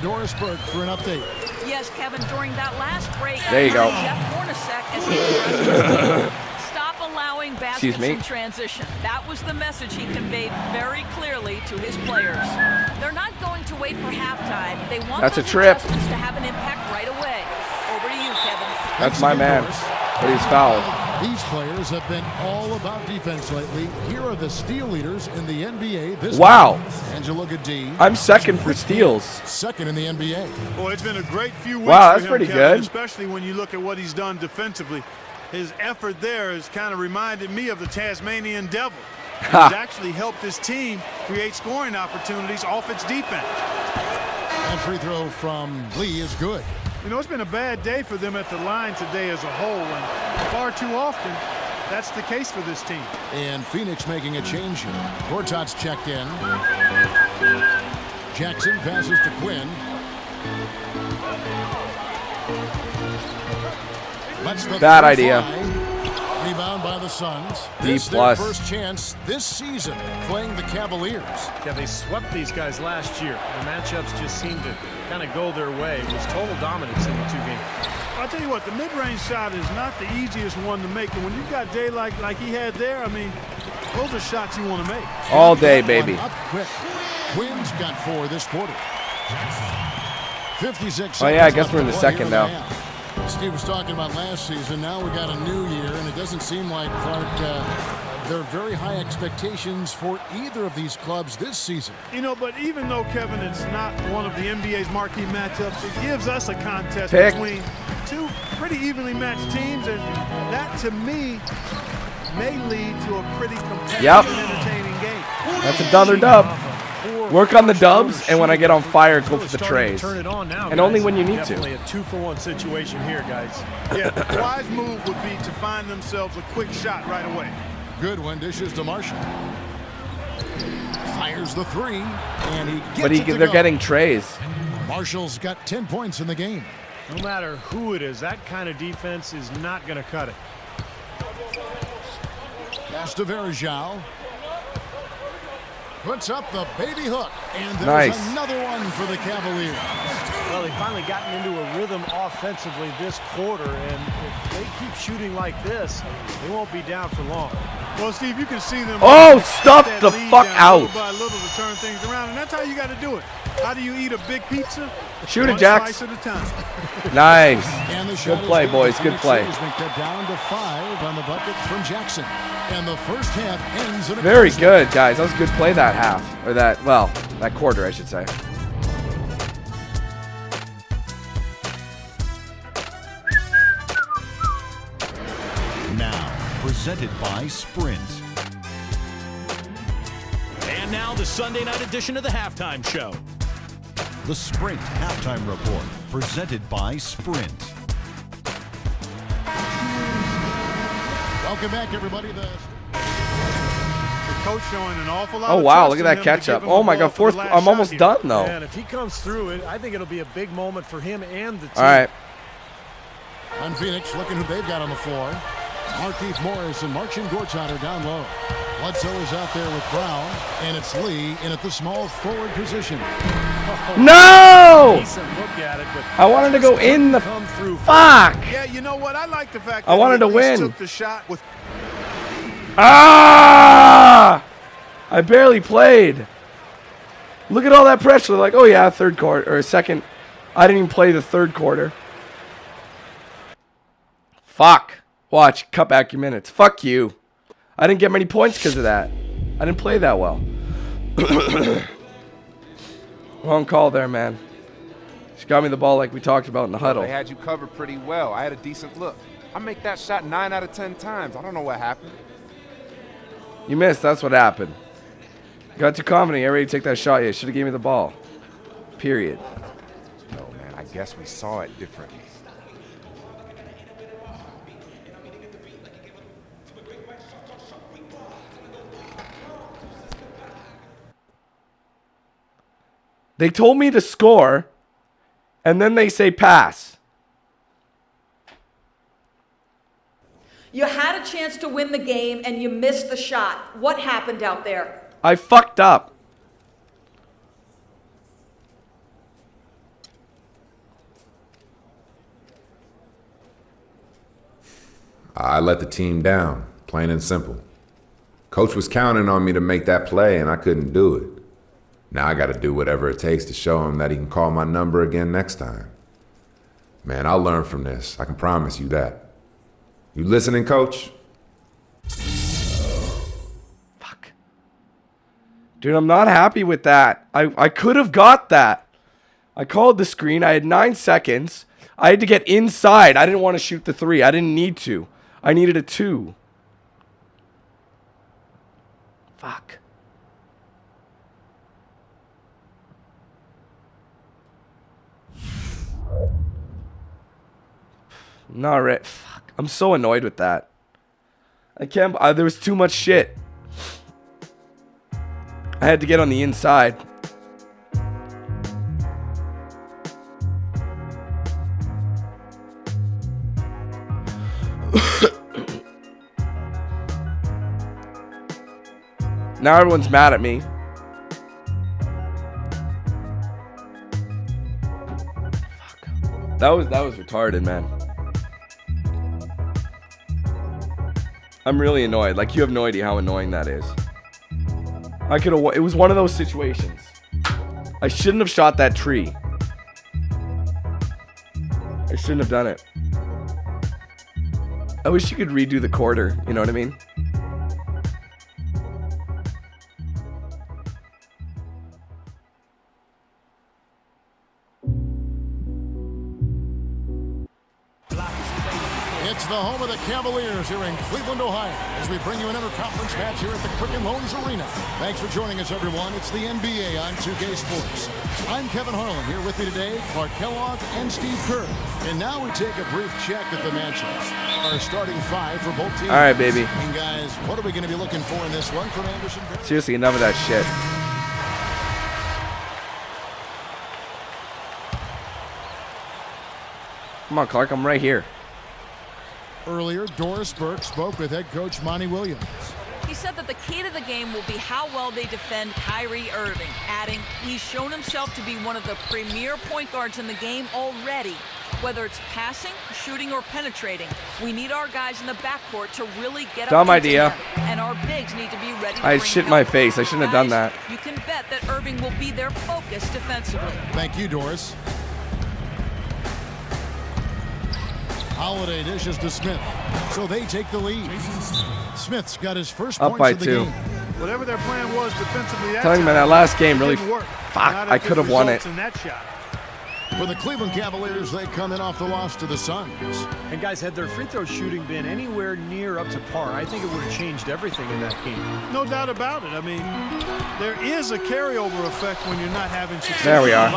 Doris Burke for an update. Yes, Kevin, during that last break, there you go. Jeff Hornacek, as he addressed his team, stop allowing baskets in transition. That was the message he conveyed very clearly to his players. They're not going to wait for halftime. They want those adjustments to have an impact right away. Over to you, Kevin. That's my man, but he's fouled. These players have been all about defense lately. Here are the steal leaders in the NBA this Wow. month. Angela Gadee. I'm second for steals. Second in the NBA. Boy, it's been a great few weeks wow, for that's him, pretty Kevin, good. especially when you look at what he's done defensively. His effort there has kind of reminded me of the Tasmanian Devil. He's actually helped his team create scoring opportunities off its defense. And free throw from Lee is good. You know, it's been a bad day for them at the line today as a whole, and far too often that's the case for this team. And Phoenix making a change here. Gortat's checked in. Jackson passes to Quinn. Bad idea. Rebound by the Suns. D+. Their first chance this season playing the Cavaliers. Yeah, they swept these guys last year. The matchups just seemed to kind of go their way. It was total dominance in the two games. I'll tell you what, the mid-range shot is not the easiest one to make. And when you've got day like he had there, I mean, those are shots you want to make. All day, baby. Up quick. Quinn's got 4 this quarter. 56. Oh, yeah, I guess we're in the second now. Steve was talking about last season. Now we got a new year, and it doesn't seem like, Clark, there are very high expectations for either of these clubs this season. You know, but even though, Kevin, it's not one of the NBA's marquee matchups, it gives us a contest between two pretty evenly matched teams, and that, to me, may lead to a pretty competitive and entertaining game. That's another dub. Work on the dubs, and when I get on fire, go for the trays. And only when you need to. Definitely a 2-for-1 situation here, guys. Yeah, the wise move would be to find themselves a quick shot right away. Good one, dishes to Marshall. Fires the 3, and he gets it to they're go. getting trays. Marshall's got 10 points in the game. No matter who it is, that kind of defense is not going to cut it. Pass to Verjao. Puts up the baby hook, and there's another one for the Cavaliers. Well, they've finally gotten into a rhythm offensively this quarter, and if they keep shooting like this, they won't be down for long. Well, Steve, you can see them. Oh, stuff the fuck out. Little by little to turn things around, and that's how you got to do it. How do you eat a big pizza? Shoot it, Jax. One slice at a time. Nice. Good play, boys. Good play. Been cut down to 5 on the bucket from Jackson. And the first half ends in a Very good, guys. That was a good play that half. Or that quarter, I should say. Now, presented by Sprint. And now the Sunday night edition of the Halftime Show. The Sprint Halftime Report, presented by Sprint. Welcome back, everybody. The coach showing an awful lot. Oh, wow. Look at that catch up. Oh, my God. Fourth. I'm almost done, though. And if he comes through it, I think it'll be a big moment for him and the team. All right. On Phoenix, looking who they've got on the floor. Markieff Morris and Marcin Gortat are down low. Bledsoe is out there with Brown, and it's Lee in at the small forward position. No! Decent look at it, but I wanted to go in the come through. Fuck. Yeah, you know what? I like the fact that I wanted to win. Took the shot with. Ah! I barely played. Look at all that pressure. They're like, oh yeah, third quarter or second. I didn't even play the third quarter. Fuck. Watch, cut back your minutes. Fuck you. I didn't get many points because of that. I didn't play that well. Wrong call there, man. She got me the ball like we talked about in the huddle. They had you covered pretty well. I had a decent look. I make that shot 9 out of 10 times. I don't know what happened. You missed. That's what happened. Got too confident. You ready to take that shot yet. Should have gave me the ball. Period. No, man. I guess we saw it differently. They told me to score, and then they say pass. You had a chance to win the game, and you missed the shot. What happened out there? I fucked up. I let the team down, plain and simple. Coach was counting on me to make that play, and I couldn't do it. Now I got to do whatever it takes to show him that he can call my number again next time. Man, I'll learn from this. I can promise you that. You listening, Coach? Fuck. Dude, I'm not happy with that. I could have got that. I called the screen. I had 9 seconds. I had to get inside. I didn't want to shoot the 3. I didn't need to. I needed a 2. Fuck. Not right. Fuck. I'm so annoyed with that. I can't. There was too much shit. I had to get on the inside. Now everyone's mad at me. Fuck. That was retarded, man. I'm really annoyed. Like, you have no idea how annoying that is. I could have. It was one of those situations. I shouldn't have shot that tree. I shouldn't have done it. I wish you could redo the quarter. You know what I mean? It's the home of the Cavaliers here in Cleveland, Ohio, as we bring you an interconference match here at the Quicken Loans Arena. Thanks for joining us, everyone. It's the NBA on 2K Sports. I'm Kevin Harlan, here with me today, Clark Kellogg and Steve Kerr. And now we take a brief check at the matchups. Our starting 5 for both teams. All right, baby. And guys, what are we going to be looking for in this one from Anderson? Seriously, enough of that shit. Come on, Clark. I'm right here. Earlier, Doris Burke spoke with head coach Monty Williams. He said that the key to the game will be how well they defend Kyrie Irving, adding he's shown himself to be one of the premier point guards in the game already. Whether it's passing, shooting, or penetrating, we need our guys in the backcourt to really get Dumb up idea. them, and our bigs need to be ready to I bring shit help. my face. I shouldn't have done Guys, that. You can bet that Irving will be their focus defensively. Thank you, Doris. Holiday dishes to Smith, so they take the lead. Smith's got his first Up points by of the 2. game. Whatever their plan was defensively, Telling you, man, that last game really. didn't work. Fuck, Not I if could have won it. results in that shot. For the Cleveland Cavaliers, they come in off the loss to the Suns. And guys, had their free throw shooting been anywhere near up to par, I think it would have changed everything in that game. No doubt about it. I mean, there is a carryover effect when you're not having success. There we are.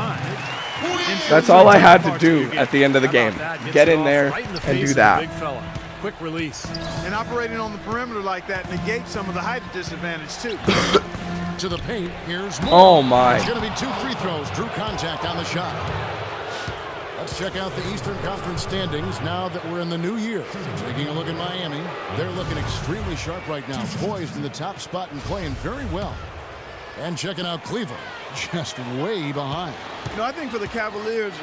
That's all I had to do at the end of the game. Get in there and do that. Big fella. Quick release. And operating on the perimeter like that negates some of the height disadvantage, too. To the paint, here's Moore. Oh, my. It's going to be 2 free throws. Drew contact on the shot. Let's check out the Eastern Conference standings now that we're in the new year. Taking a look at Miami. They're looking extremely sharp right now, poised in the top spot and playing very well. And checking out Cleveland, just way behind. You know, I think for the Cavaliers,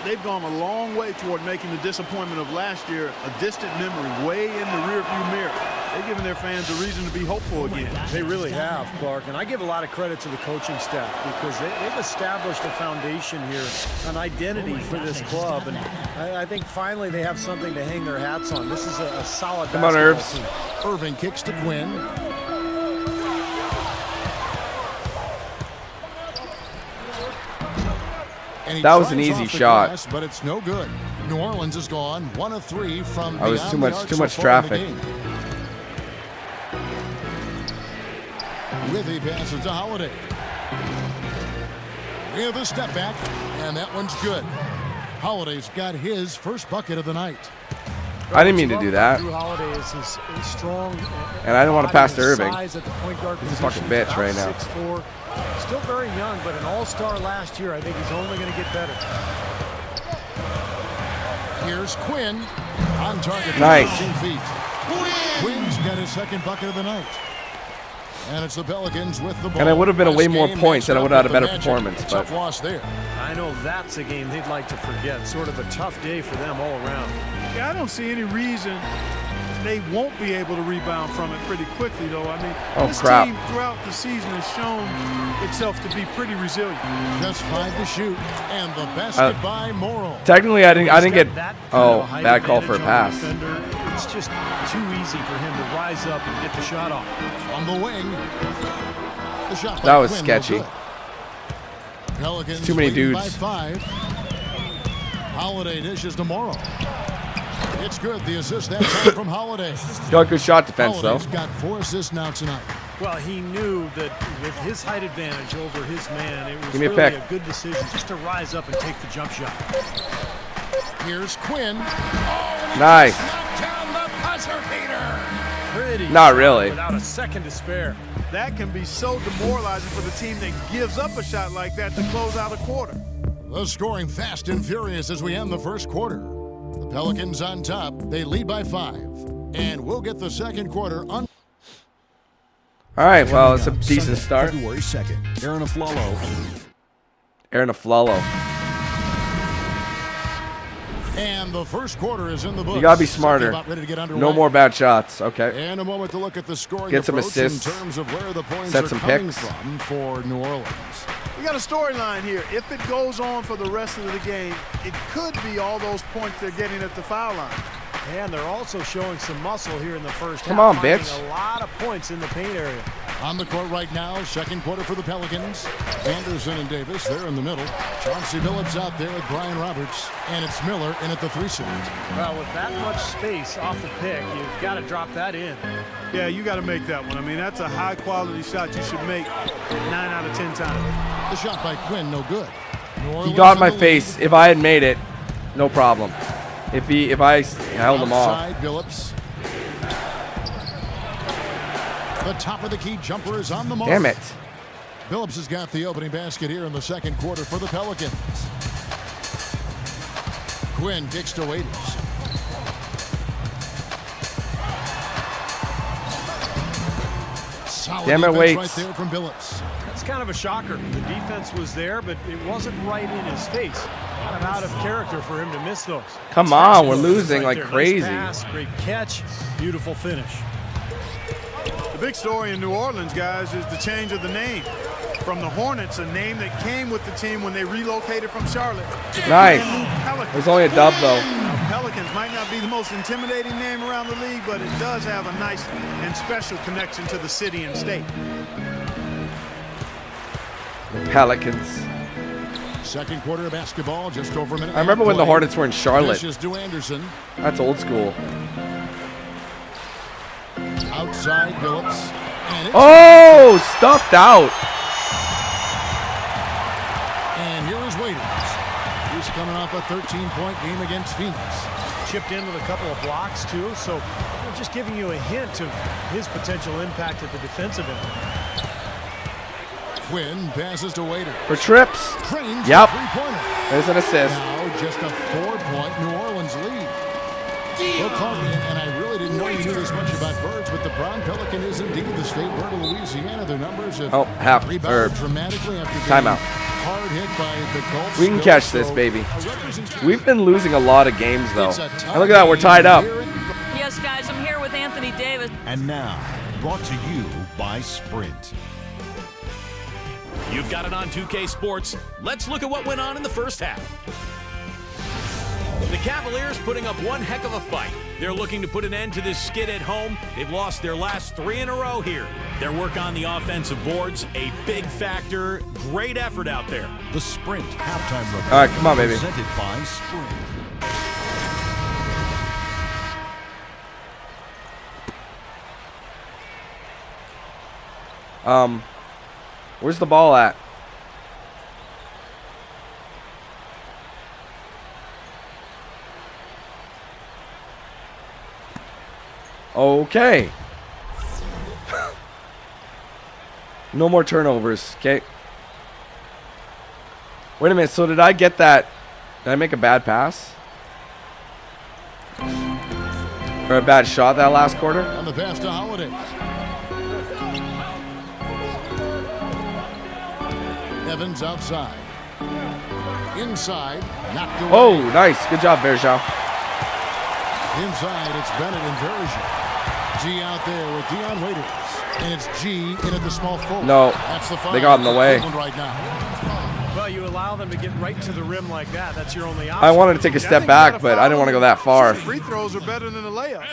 they've gone a long way toward making the disappointment of last year a distant memory, way in the rearview mirror. They've given their fans a reason to be hopeful again. They really have, Clark, and I give a lot of credit to the coaching staff because they've established a foundation here, an identity for this club, and I think finally they have something to hang their hats on. This is a solid Come on, basketball Herbs. team. Irving kicks to Quinn. And he That was an tries easy off the shot. glass, but it's no good. New Orleans is gone 1 of 3 from I was beyond too the much- arc too so much far in the traffic. game. Withy passes to Holiday. We have a step back, and that one's good. Holiday's got his first bucket of the night. I didn't mean to do that. Drew Holiday is strong, And I didn't want to pass to Irving. size at the point guard He's a position, fucking bitch about right now. 6'4", still very young, but an all-star last year. I think he's only going to get better. Here's Quinn on target for Nice. 13 feet. Quinn's got his second bucket of the night. And it's the Pelicans with the ball. And it would have been a way Last more game points and I matched would have up had a with better the Magic. performance, Tough but- loss there. I know that's a game they'd like to forget. Sort of a tough day for them all around. Yeah, I don't see any reason they won't be able to rebound from it pretty quickly, though. I mean, this team throughout the season has shown itself to be pretty resilient. Just 5 to shoot, and the basket by Morrow. Technically, I didn't get. Oh, bad call for a pass. It's just too easy for him to rise up and get the shot off. On the wing, the shot that was Quinn, sketchy. Pelicans too many dudes. by 5. Holiday dishes to Morrow. It's good. The assist that time from Holiday. Got good shot defense, Holiday's though. got 4 assists now tonight. Well, he knew that with his height advantage over his man, it was Give me really a a good decision just to rise up and take the jump shot. Here's Quinn. Nice. Down the buzzer beater. Pretty Not really. Without a second to spare. That can be so demoralizing for the team that gives up a shot like that to close out a quarter. The scoring fast and furious as we end the first quarter. The Pelicans on top. They lead by 5. And we'll get the second quarter on. All right, well, it's a decent start. February 2nd, Aaron Aflalo. And the first quarter is in the books. You got to be smarter. Ready to get No more bad shots. Okay. And a moment to look at the scoring Get some approach assists. in terms of where the points Set are some coming picks. from for New Orleans. We got a storyline here. If it goes on for the rest of the game, it could be all those points they're getting at the foul line. And they're also showing some muscle here in the first half. Come on, finding bitch. A lot of points in the paint area. On the court right now, second quarter for the Pelicans. Anderson and Davis, they're in the middle. Chauncey Billups out there with Brian Roberts. And it's Miller in at the 3 seat. Well, with that much space off the pick, you've got to drop that in. Yeah, you got to make that one. I mean, that's a high-quality shot you should make 9 out of 10 times. The shot by Quinn, no good. He got in my face. If I had made it, no problem. If I held him off. Outside, Billups. The top of the key jumper is on the mark. Damn it. Billups has got the opening basket here in the second quarter for the Pelicans. Quinn kicks to Waiters. Solid Damn it, defense Waits. right there from Billups. That's kind of a shocker. The defense was there, but it wasn't right in his face. Kind of out of character for him to miss those. Come on, we're losing like there. crazy. Nice pass, great catch, beautiful finish. The big story in New Orleans, guys, is the change of the name. From the Hornets, a name that came with the team when they relocated from Charlotte. To the Nice. brand new Pelicans. It was only a dub, though. Now, Pelicans might not be the most intimidating name around the league, but it does have a nice and special connection to the city and state. Pelicans. Second quarter of basketball, just over a minute. I remember when the Hornets were in Charlotte. Dishes to Anderson. That's old school. Outside, Billups. And it's Oh, stuffed out. And here is Waiters. He's coming off a 13-point game against Phoenix. Chipped in with a couple of blocks, too, so just giving you a hint of his potential impact at the defensive end. Quinn passes to Waiters. For trips. Cranes Yep. three-pointer. There's an assist. Now just a 4-point New Orleans lead. Well, Clark, and I really didn't know you knew this much about birds, but the brown pelican is indeed the state bird of Louisiana. Their numbers have rebounded dramatically after being timeout. hard hit by the Gulf. We can catch this, baby. We've been losing a lot of games, though. And look at that, we're tied up. Yes, guys, I'm here with Anthony Davis. And now, brought to you by Sprint. You've got it on 2K Sports. Let's look at what went on in the first half. The Cavaliers putting up one heck of a fight. They're looking to put an end to this skid at home. They've lost their last 3 in a row here. Their work on the offensive boards, a big factor. Great effort out there. The Sprint halftime report. All right, come on, baby. Presented by Sprint. Where's the ball at? Okay. No more turnovers, okay? Wait a minute, so did I get that? Did I make a bad pass? Or a bad shot that last quarter? On the pass to Holiday. Evans outside. Inside. Knocked away. Oh, nice. Good job, Bergeau. Inside, it's Bennett and Verge. G out there with Dion Waiters. And it's G in at the small forward. No, that's the they got in the way. Right now. Well, you allow them to get right to the rim like that. That's your only option. I wanted to take a step back, but I didn't want to go that far. Free throws are better than a layup.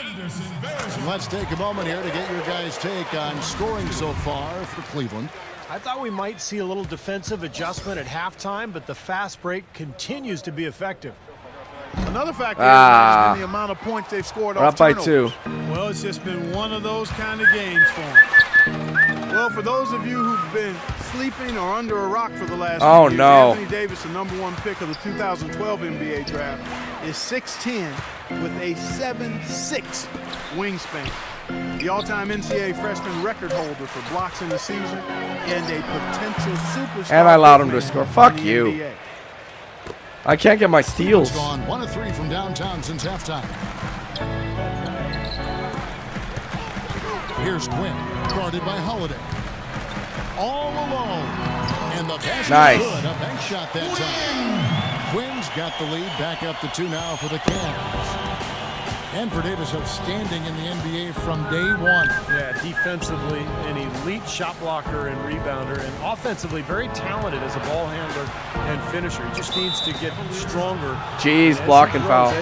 Let's take a moment here to get your guys' take on scoring so far for Cleveland. I thought we might see a little defensive adjustment at halftime, but the fast break continues to be effective. Another factor has been the amount of points they've scored off by turnovers. 2. Well, it's just been one of those kind of games for them. Well, for those of you who've been sleeping or under a rock for the last few years, Anthony Davis, the #1 pick of the 2012 NBA draft, is 6'10" with a 7'6" wingspan. The all-time NCAA freshman record holder for blocks in the season and a potential superstar. And I allowed him to score. Fuck you. NBA. I can't get my steals. Gone 1 of 3 from downtown since halftime. Here's Quinn, guarded by Holiday. All alone. And the pass is good. A bank shot that time. Quinn's got the lead. Back up to 2 now for the Cavs. And for Davis, outstanding in the NBA from day one. Yeah, defensively, an elite shot blocker and rebounder, and offensively, very talented as a ball handler and finisher. He just needs to get stronger. Jeez, blocking foul.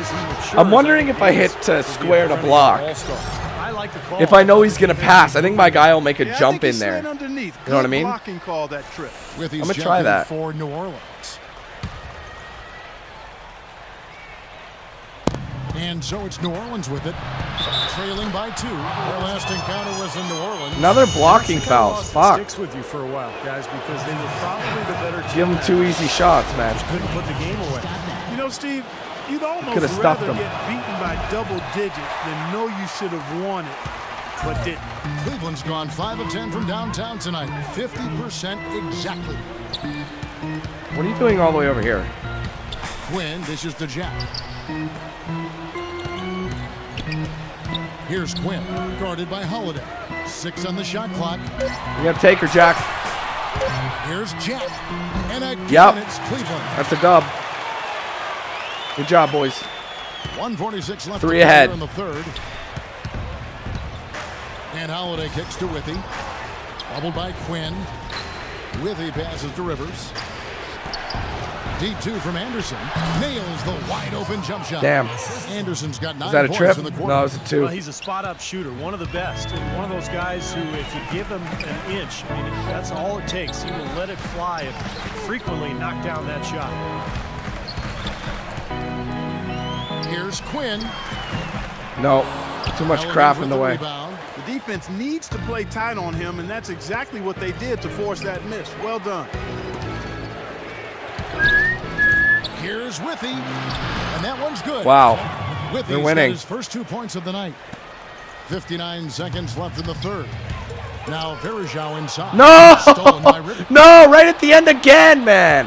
I'm wondering if I hit square to block. If I know he's going to pass, I think my guy will make a jump in there. You know what I mean? Blocking call that trip. I'm going to try that. For New Orleans. And so it's New Orleans with it, trailing by 2. Their last encounter was in New Orleans. Another blocking foul. Fuck. Sticks with you for a while, guys, because they were probably the better team. Give them 2 easy shots, man. Just couldn't put the game away. You know, Steve, you'd almost rather get beaten by double digits than know you should have won it, but didn't. Cleveland's gone 5 of 10 from downtown tonight, 50% exactly. What are you doing all the way over here? Quinn dishes to Jack. Here's Quinn, guarded by Holiday. 6 on the shot clock. You got to take her, Jack. Here's Jack. And again, it's Cleveland. That's a dub. Good job, boys. 1:46 left. 3 ahead in the third. And Holiday kicks to Withy. Bubbled by Quinn. Withy passes to Rivers. Deep 2 from Anderson. Nails the wide open jump shot. Damn. Anderson's got 9 Is that a points trip? in the quarter. No, it was a 2. Well, he's a spot-up shooter, one of the best, and one of those guys who, if you give him an inch, I mean, that's all it takes. He will let it fly and frequently knock down that shot. Here's Quinn. No, too much crap in the way. The defense needs to play tight on him, and that's exactly what they did to force that miss. Well done. Here's Withy, and that one's good. Wow, Withy's they're winning. His first 2 points of the night. 59 seconds left in the third. Now Verjao inside. No! Stolen by Rivers. No, right at the end again, man.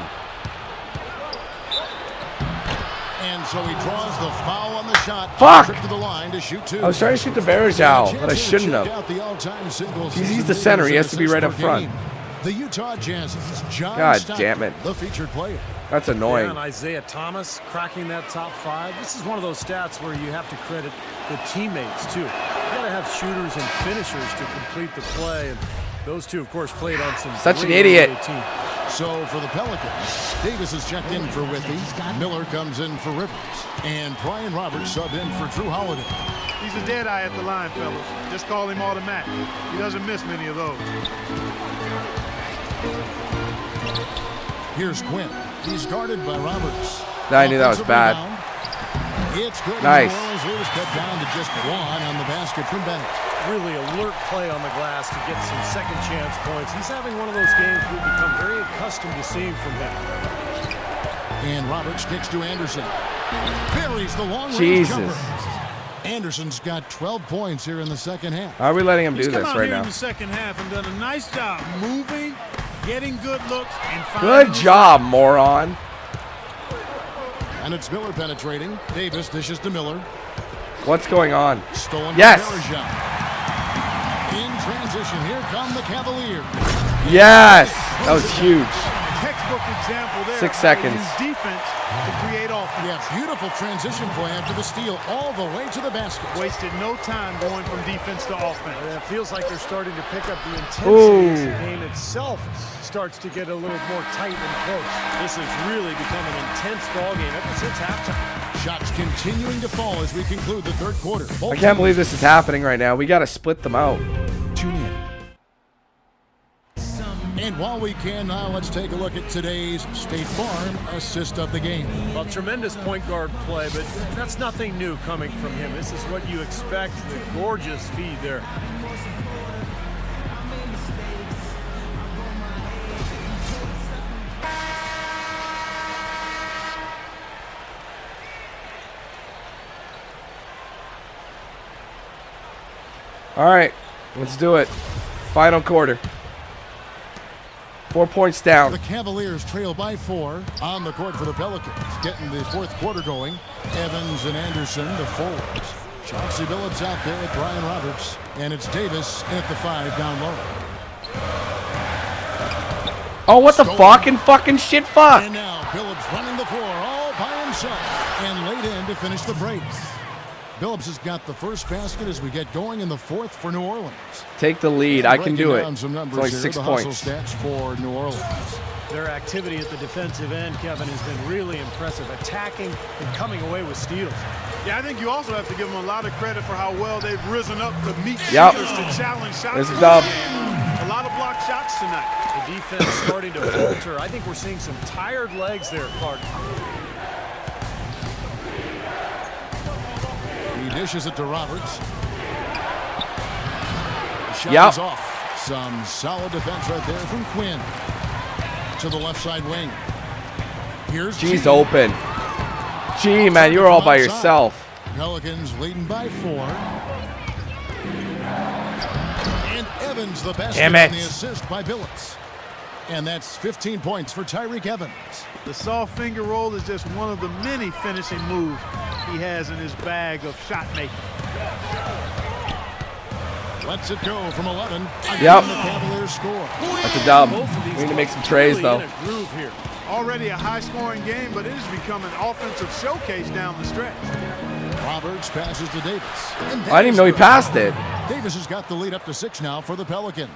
And so he draws the foul on the shot. Fuck! Trip to the line to shoot 2. I was trying to shoot the Verjao, but I shouldn't have. He's the center. He has to be right up front. The Utah Jazz's John God Stockton, damn it. the featured player. That's annoying. Yeah, and Isaiah Thomas cracking that top 5. This is one of those stats where you have to credit the teammates, too. You got to have shooters and finishers to complete the play, and those two, of course, played on some Such an idiot. Team. So for the Pelicans, Davis is checked in for Withy. Miller comes in for Rivers. And Brian Roberts sub in for Drew Holiday. He's a dead eye at the line, fellas. Just call him automatic. He doesn't miss many of those. Here's Quinn. He's guarded by Roberts. I knew that was bad. It's good. Nice. It was cut down to just 1 on the basket from Bennett. Really alert play on the glass to get some second chance points. He's having one of those games we've become very accustomed to seeing from him. And Roberts kicks to Anderson. Buries the long Jesus. range jumper. Anderson's got 12 points here in the second half. How are we letting him do this right now? In the second half and done a nice job moving, getting good looks, and finding. Good job, moron. And it's Miller penetrating. Davis dishes to Miller. What's going on? Stolen Yes. by Verjao. In transition, here come the Cavaliers. Yes. That was huge. Textbook example there. 6 seconds. Use defense to create create offense. Yeah, beautiful transition play after the steal all the way to the basket. Wasted no time going from defense to offense. It feels like they're starting to pick up the intensity as the game itself starts to get a little more tight and close. This has really become an intense ball game ever since halftime. Shots continuing to fall as we conclude the third quarter. I can't believe this is happening right now. We got to split them out. Tune in. And while we can now, let's take a look at today's State Farm assist of the game. Well, tremendous point guard play, but that's nothing new coming from him. This is what you expect. The gorgeous feed there. All right, let's do it. Final quarter. 4 points down. The Cavaliers trail by 4 on the court for the Pelicans. Getting the fourth quarter going. Evans and Anderson, the forwards. Chauncey Billups out there with Brian Roberts. And it's Davis in at the 5 down low. Oh, what the fucking shit fuck? And now Billups running the floor all by himself. And laid in to finish the break. Billups has got the first basket as we get going in the fourth for New Orleans. Take the lead. I can do it. Some It's only 6 points. Stats for New Orleans. Their activity at the defensive end, Kevin, has been really impressive. Attacking and coming away with steals. Yeah, I think you also have to give them a lot of credit for how well they've risen up to meet Yep. shooters to challenge shots. There's a dub. A lot of blocked shots tonight. The defense starting to falter. I think we're seeing some tired legs there, Clark. He dishes it to Roberts. The shot is off. Some solid defense right there from Quinn. To the left side wing. Here's G's G. open. G, man, you're all by yourself. Pelicans leading by 4. And Evans the basket on the assist by Billups. And that's 15 points for Tyreke Evans. The soft finger roll is just one of the many finishing moves he has in his bag of shot making. Lets it go from 11. Yep. The Cavaliers score. That's a dub. We need to make some trays, though. In a groove here. Already a high-scoring game, but it has become an offensive showcase down the stretch. Roberts passes to Davis. I didn't even know he passed it. Davis has got the lead up to 6 now for the Pelicans.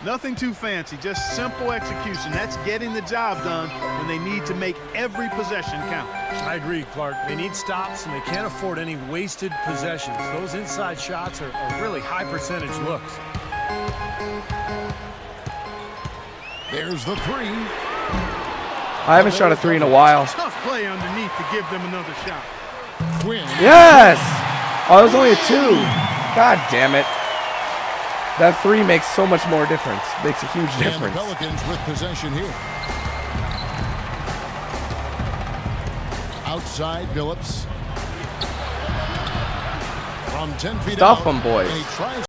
Nothing too fancy, just simple execution. That's getting the job done when they need to make every possession count. I agree, Clark. They need stops, and they can't afford any wasted possessions. Those inside shots are really high-percentage looks. There's the 3. I haven't shot a 3 in a while. Tough play underneath to give them another shot. Quinn. Yes! Oh, it was only a 2. God damn it. That 3 makes so much more difference. Makes a huge difference. And the Pelicans with possession here. Outside Billups. From 10 feet Stuff out. them, boys. And he tries